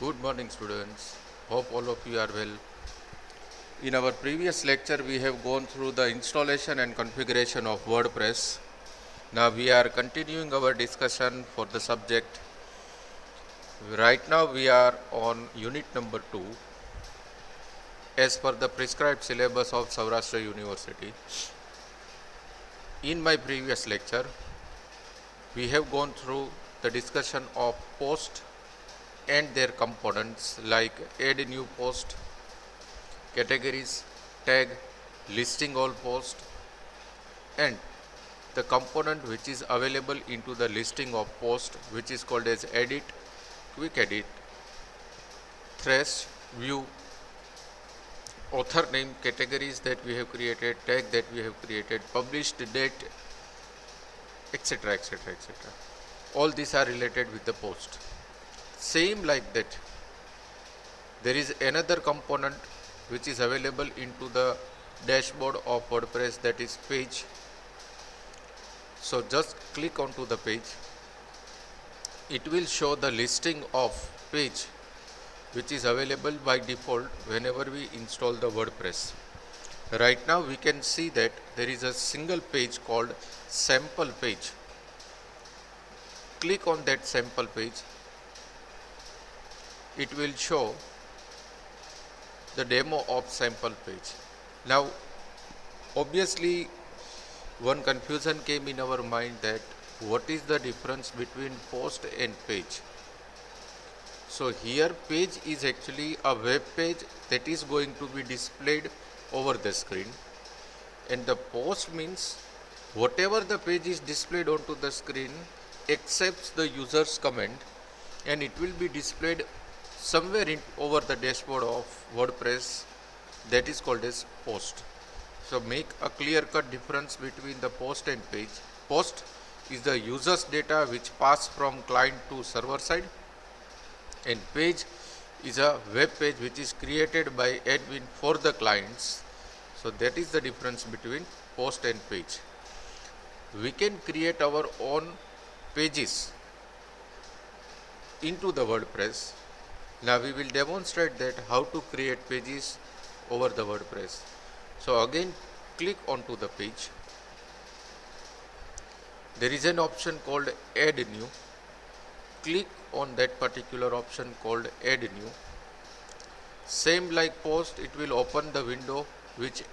Good morning, students. Hope all of you are well. In our previous lecture, we have gone through the installation and configuration of WordPress. Now we are continuing our discussion for the subject. Right now we are on unit number 2 as per the prescribed syllabus of Saurashtra University. In my previous lecture, we have gone through the discussion of post and their components like add new post, categories, tag, listing all post, and the component which is available into the listing of post, which is called as edit, quick edit, thresh, view, author name, categories that we have created, tag that we have created, published date, etc., etc., etc. All these are related with the post. Same like that, there is another component which is available into the dashboard of WordPress, that is page. So just click onto the page. It will show the listing of page which is available by default whenever we install the WordPress. Right now we can see that there is a single page called sample page. Click on that sample page. It will show the demo of sample page. Now obviously one confusion came in our mind that what is the difference between post and page. So here page is actually a web page that is going to be displayed over the screen, and the post means whatever the page is displayed onto the screen accepts the user's comment, and it will be displayed somewhere over the dashboard of WordPress, that is called as post. So make a clear cut difference between the post and page. Post is the user's data which pass from client to server side, and page is a web page which is created by admin for the clients. So that is the difference between post and page. We can create our own pages into the WordPress. Now we will demonstrate that how to create pages over the WordPress. So again, click onto the page. There is an option called add new. Click on that particular option called add new. Same like post, it will open the window which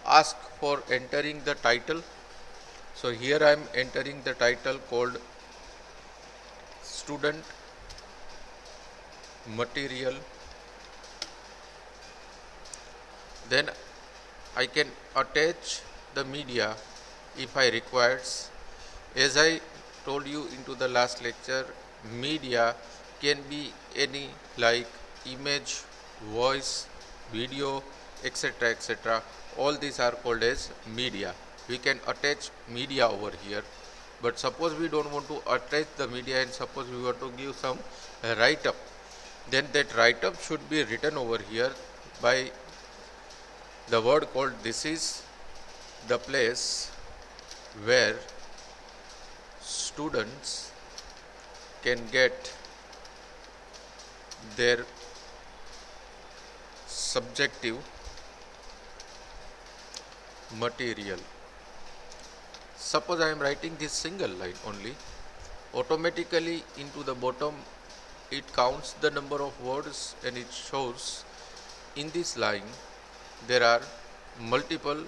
asks for entering the title. So here I am entering the title called student material. Then I can attach the media if I requires. As I told you into the last lecture, media can be any like image, voice, video, etc., etc. All these are called as media. We can attach media over here, but suppose we don't want to attach the media and suppose we want to give some write-up, then that write-up should be written over here by the word called this is the place where students can get their subjective material. Suppose I am writing this single line only, automatically into the bottom it counts the number of words and it shows in this line there are multiple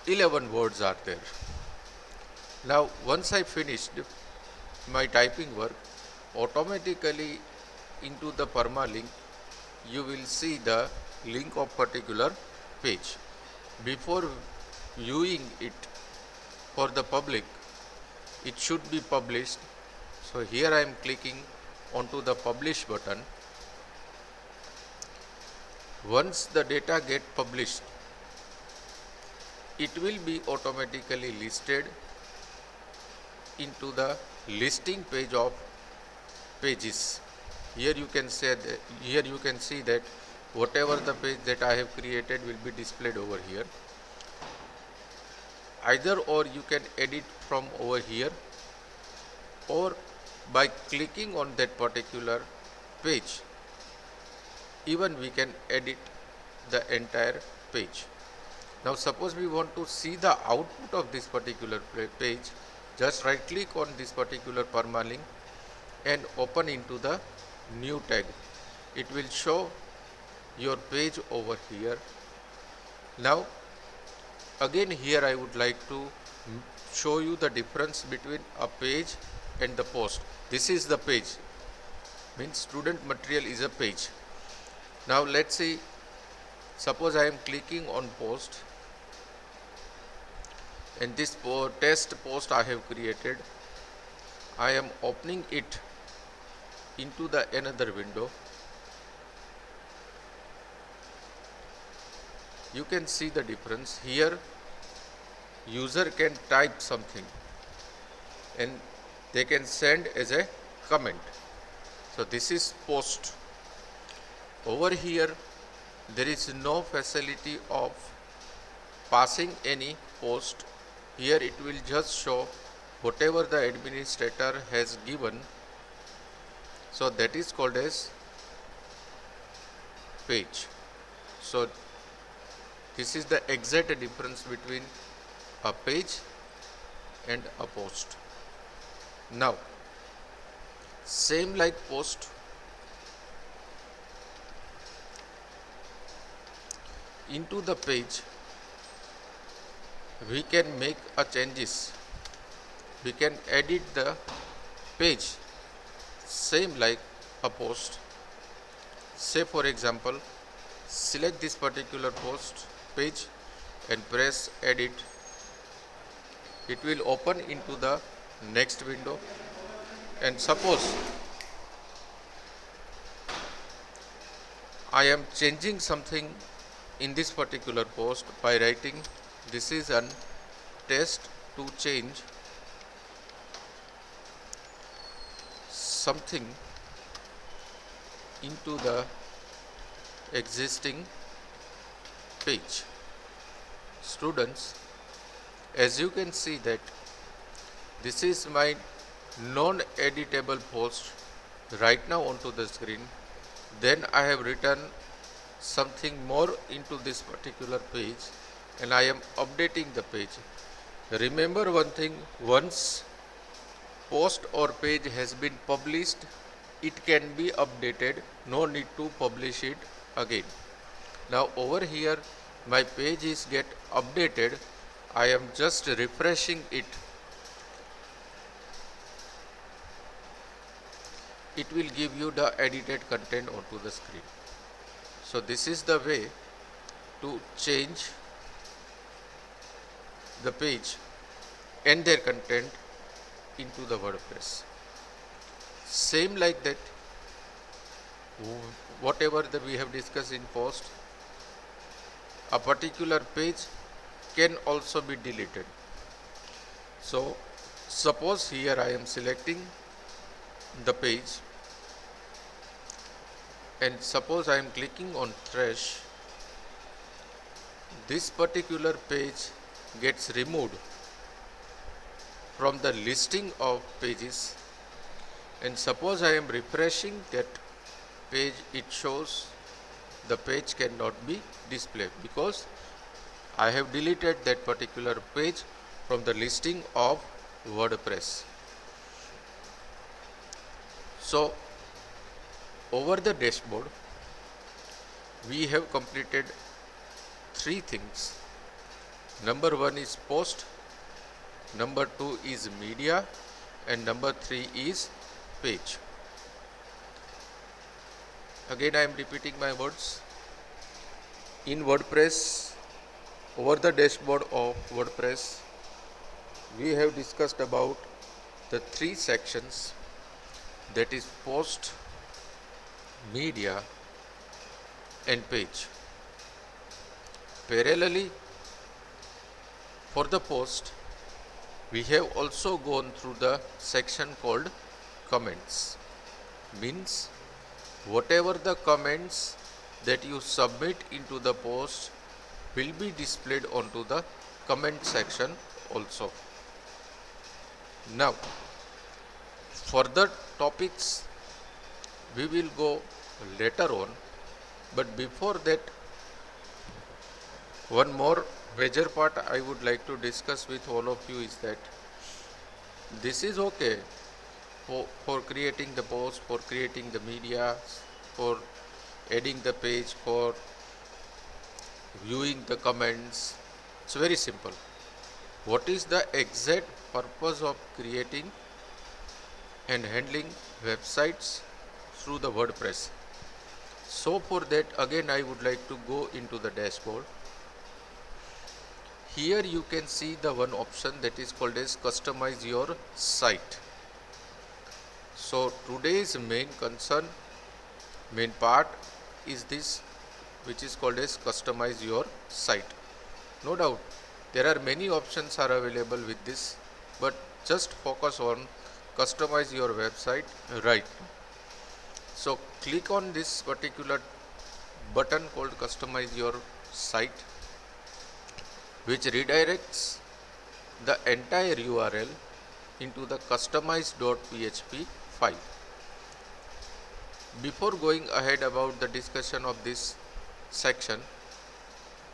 11 words are there. Now once I finished my typing work, automatically into the permalink you will see the link of particular page. Before viewing it for the public, it should be published. So here I am clicking onto the publish button. Once the data get published, it will be automatically listed into the listing page of pages. Here you can see that whatever the page that I have created will be displayed over here. Either or you can edit from over here, or by clicking on that particular page, even we can edit the entire page. Now suppose we want to see the output of this particular page, just right click on this particular permalink and open into the new tag. It will show your page over here. Now again here I would like to show you the difference between a page and the post. This is the page, means student material is a page. Now let's see, suppose I am clicking on post, and this test post I have created, I am opening it into the another window. You can see the difference here. User can type something and they can send as a comment. So this is post. Over here there is no facility of passing any post. Here it will just show whatever the administrator has given. So that is called as page. So this is the exact difference between a page and a post. Now same like post, into the page we can make a changes, we can edit the page same like a post. Say for example, select this particular post page and press edit. It will open into the next window, and suppose I am changing something in this particular post by writing this is an test to change something into the existing page. Students, as you can see that this is my non-editable post right now onto the screen. Then I have written something more into this particular page and I am updating the page. Remember one thing, once post or page has been published, it can be updated, no need to publish it again. Now over here my page is get updated. I am just refreshing it. It will give you the edited content onto the screen. So this is the way to change the page and their content into the WordPress. Same like that, whatever that we have discussed in post, a particular page can also be deleted. So suppose here I am selecting the page and suppose I am clicking on trash. This particular page gets removed from the listing of pages, and suppose I am refreshing that page, it shows the page cannot be displayed because I have deleted that particular page from the listing of WordPress. So over the dashboard we have completed three things. Number one is post, number two is media, and number three is page. Again I am repeating my words. In WordPress, over the dashboard of WordPress, we have discussed about the three sections, that is post, media and page. Parallelly, for the post, we have also gone through the section called comments. Means whatever the comments that you submit into the post will be displayed onto the comment section also. Now, further topics we will go later on, but before that, one more major part I would like to discuss with all of you is that this is okay for creating the post, for creating the media, for adding the page, for viewing the comments. It's very simple. What is the exact purpose of creating and handling websites through the WordPress? So for that, again I would like to go into the dashboard. Here you can see the one option that is called as customize your site. So today's main concern, main part is this, which is called as customize your site. No doubt there are many options are available with this, but just focus on customize your website right now. So click on this particular button called customize your site, which redirects the entire URL into the customize.php file. Before going ahead about the discussion of this section,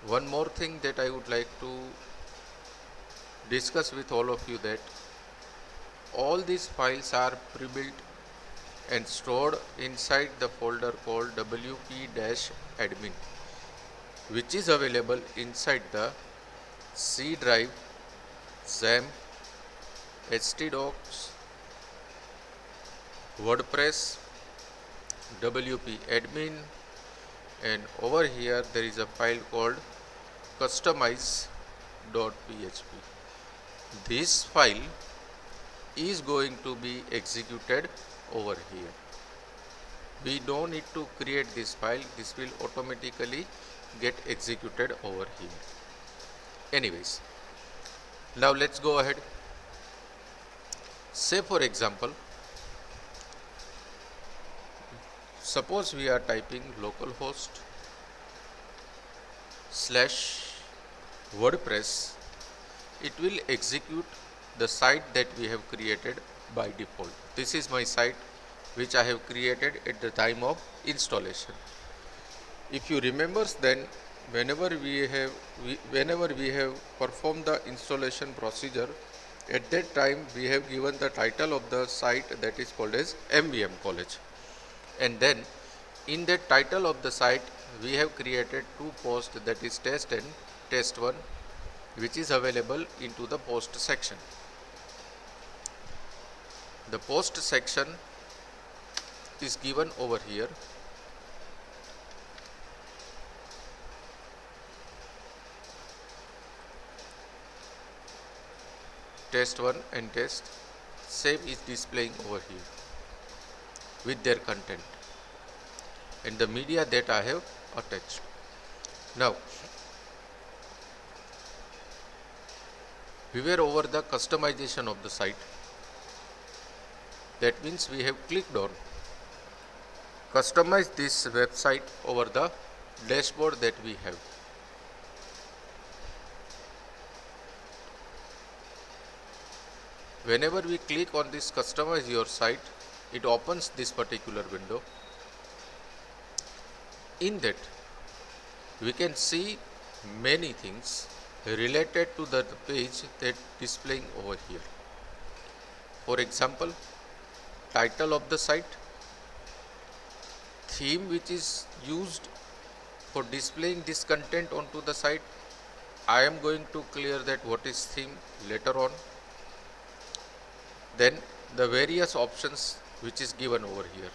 one more thing that I would like to discuss with all of you, that all these files are pre-built and stored inside the folder called wp-admin, which is available inside the C drive, XAMPP, htdocs, WordPress, WP admin, and over here there is a file called customize.php. This file is going to be executed over here. We don't need to create this file, this will automatically get executed over here. Anyways, now let's go ahead. Say for example, suppose we are typing localhost / WordPress, it will execute the site that we have created by default. This is my site which I have created at the time of installation. If you remember, then whenever we have performed the installation procedure, at that time we have given the title of the site that is called as MVM College, and then in that title of the site we have created two posts, that is test and test1, which is available into the post section. The post section is given over here. Test1 and test same is displaying over here with their content and the media that I have attached. Now we were over the customization of the site. That means we have clicked on customize this website over the dashboard that we have. Whenever we click on this customize your site, it opens this particular window. In that we can see many things related to the page that displaying over here. For example, title of the site, theme which is used for displaying this content onto the site. I am going to clear that what is theme later on. Then the various options which is given over here.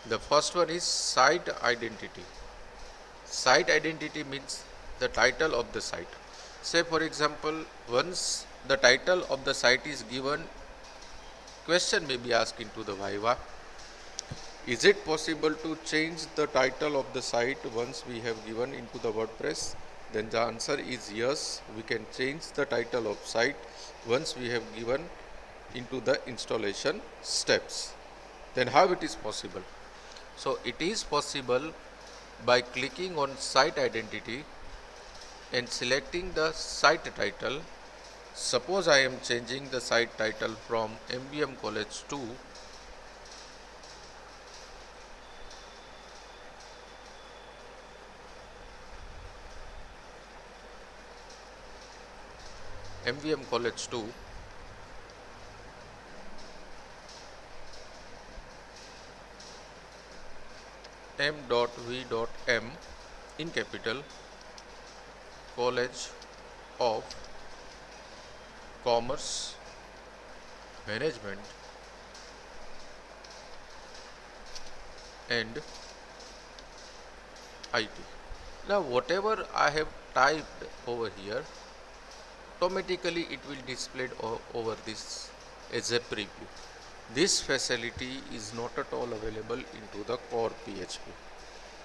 The first one is site identity. Site identity means the title of the site. Say for example, once the title of the site is given, question may be asked into the Viva. Is it possible to change the title of the site once we have given into the WordPress? Then the answer is yes, we can change the title of site once we have given into the installation steps. Then how it is possible? So it is possible by clicking on site identity and selecting the site title. Suppose I am changing the site title from MVM College to MVM College 2, M.V.M in capital, College of Commerce, Management and IT. Now whatever I have typed over here, automatically it will display over this as a preview. This facility is not at all available into the core PHP.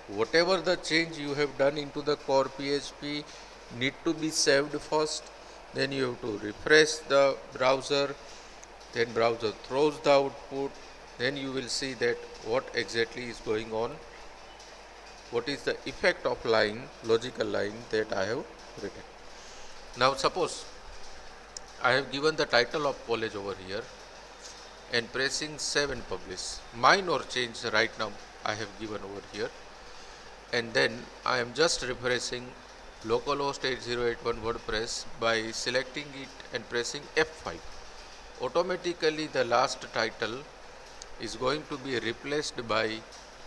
Whatever the change you have done into the core PHP need to be saved first, then you have to refresh the browser, then browser throws the output, then you will see that what exactly is going on, what is the effect of line, logical line that I have written. Now suppose I have given the title of college over here and pressing save and publish. Minor change right now I have given over here, and then I am just refreshing localhost 8081 WordPress by selecting it and pressing F5. Automatically the last title is going to be replaced by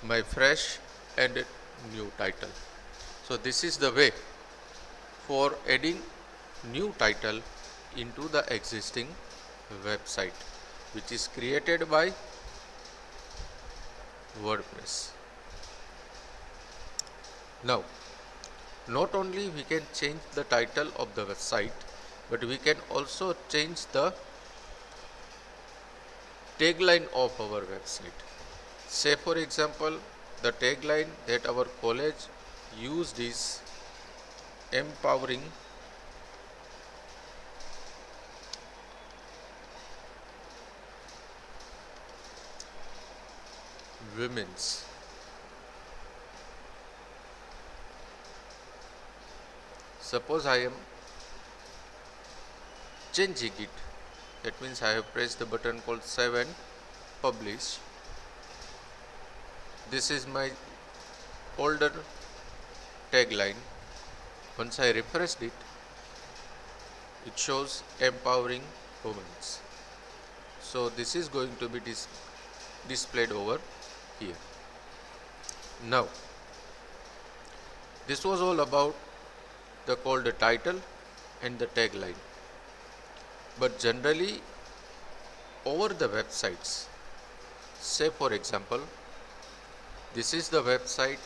my fresh and new title. So this is the way for adding new title into the existing website which is created by WordPress. Now, not only we can change the title of the website, but we can also change the tagline of our website. Say for example, the tagline that our college used is empowering women's. Suppose I am changing it, that means I have pressed the button called save and publish. This is my older tagline. Once I refreshed it, it shows empowering women. So this is going to be displayed over here. Now, this was all about the called title and the tagline. But generally, over the websites, say for example, this is the website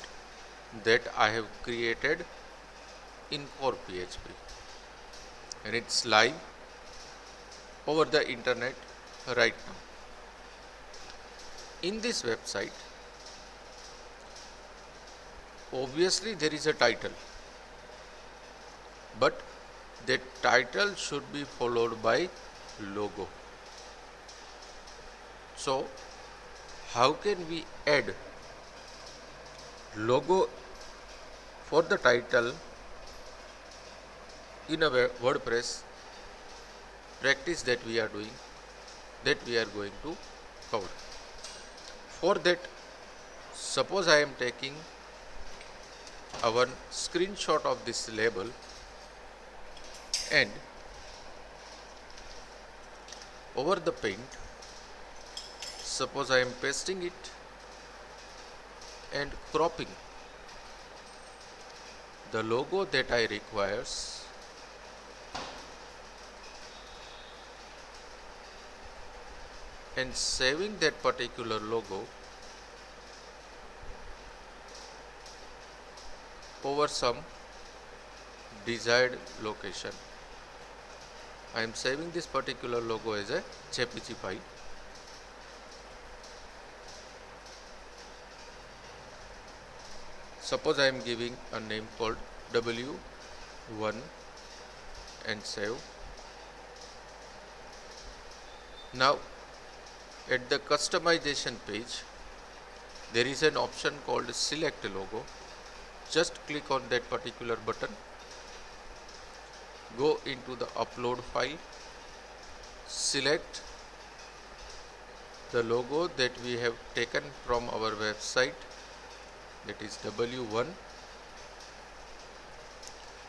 that I have created in core PHP, and it's live over the internet right now. In this website, obviously there is a title, but that title should be followed by logo. So how can we add logo for the title in a WordPress practice that we are doing, that we are going to cover. For that, suppose I am taking our screenshot of this label and over the paint, suppose I am pasting it and cropping the logo that I requires, and saving that particular logo over some desired location. I am saving this particular logo as a JPG file. Suppose I am giving a name called W1 and save. Now at the customization page, there is an option called select logo. Just click on that particular button, go into the upload file, select the logo that we have taken from our website, that is W1.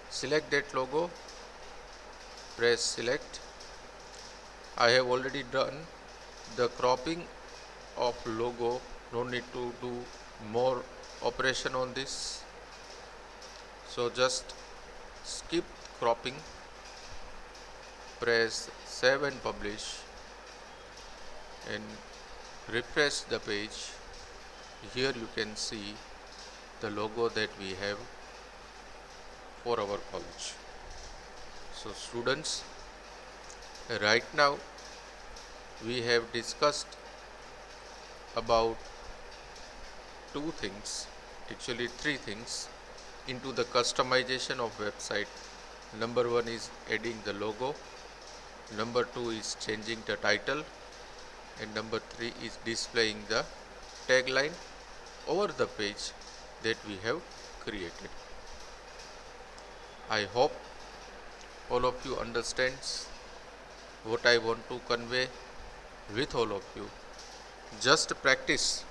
Select that logo press select. I have already done the cropping of logo, no need to do more operation on this. So just skip cropping, press save and publish and refresh the page. Here you can see the logo that we have for our college. So students, right now we have discussed about two things, actually three things, into the customization of website. Number one is adding the logo, number two is changing the title, and number three is displaying the tagline over the page that we have created. I hope all of you understands what I want to convey with all of you. Just practice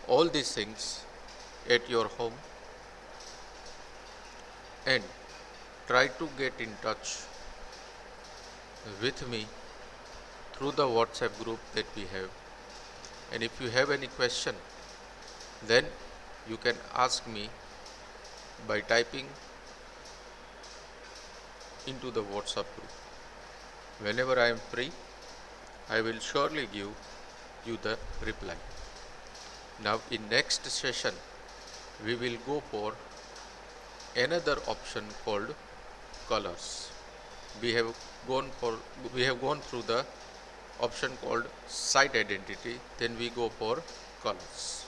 all these things at your home and try to get in touch with me through the WhatsApp group that we have. And if you have any question, then you can ask me by typing into the WhatsApp group. Whenever I am free, I will surely give you the reply. Now in next session, we will go for another option called colors. We have gone through the option called site identity, then we go for colors.